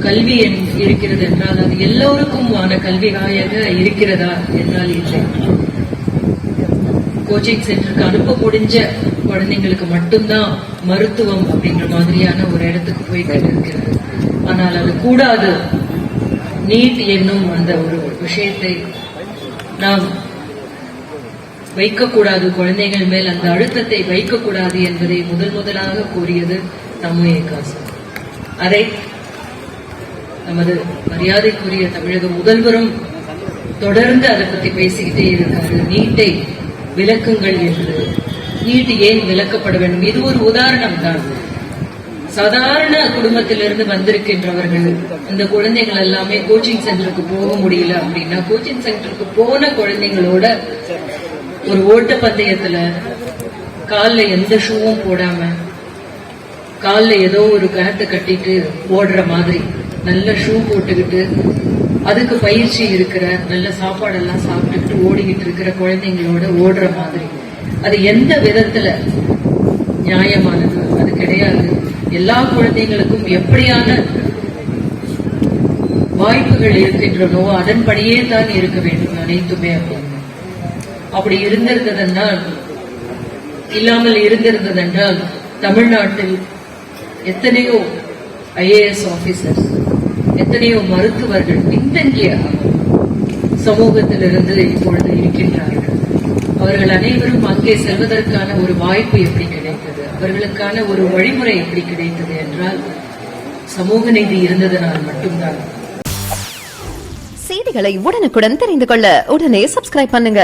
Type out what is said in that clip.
கல்வி இருக்கிறது என்றால் அது எல்லோருக்கும் கல்வியாக இருக்கிறதா என்றால் இல்லை. கோச்சிங் சென்டருக்கு அனுப்ப முடிஞ்ச குழந்தைங்களுக்கு மட்டும்தான் மருத்துவம் அப்படின்ற மாதிரியான ஒரு இடத்துக்கு போய்கிட்டு இருக்கிறது. ஆனால் அது கூடாது. நீட் என்னும் அந்த ஒரு விஷயத்தை நாம் வைக்கக்கூடாது, குழந்தைகள் மேல் அந்த அழுத்தத்தை வைக்கக்கூடாது என்பதை முதலாக கூறியது தமுஏகாசு. அதை நமது மரியாதைக்குரிய தமிழக முதல்வரும் தொடர்ந்து அதை பத்தி பேசிக்கிட்டே இருக்காரு. நீட்டை விலக்குங்கள் என்று. நீட் ஏன் விலக்கப்பட வேண்டும்? இது ஒரு உதாரணம் தான். சாதாரண குடும்பத்திலிருந்து வந்திருக்கின்றவர்கள் இந்த குழந்தைகள் எல்லாமே கோச்சிங் சென்டருக்கு போக முடியல அப்படின்னா, கோச்சிங் சென்டருக்கு போன குழந்தைங்களோட ஒரு ஓட்ட பந்தயத்துல காலில் எந்த ஷூவும் போடாம காலில் ஏதோ ஒரு கணத்தை கட்டிட்டு ஓடுற மாதிரி நல்ல ஷூ போட்டுக்கிட்டு அதுக்கு பயிற்சி இருக்கிற நல்ல சாப்பாடெல்லாம் சாப்பிட்டுக்கிட்டு ஓடிக்கிட்டு இருக்கிற குழந்தைங்களோட ஓடுற மாதிரி அது எந்த விதத்துல நியாயமானது? அது கிடையாது. எல்லா குழந்தைங்களுக்கும் எப்படியான வாய்ப்புகள் இருக்கின்றனோ அதன்படியே தான் இருக்க வேண்டும் அனைத்துமே. அப்படி இருந்திருந்ததென்றால் இல்லாமல் இருந்திருந்ததென்றால் தமிழ்நாட்டில் எத்தனையோ IAS ஆபீசர்ஸ், எத்தனையோ மருத்துவர்கள் பின்தங்கிய சமூகத்திலிருந்து இப்பொழுது இருக்கின்றார்கள். அவர்கள் அனைவரும் அங்கே செல்வதற்கான ஒரு வாய்ப்பு எப்படி கிடைத்தது, அவர்களுக்கான ஒரு வழிமுறை எப்படி கிடைத்தது என்றால் சமூக நீதி இருந்ததனால் மட்டும்தான். செய்திகளை உடனுக்குடன் தெரிந்து கொள்ள உடனே சப்ஸ்கிரைப் பண்ணுங்க.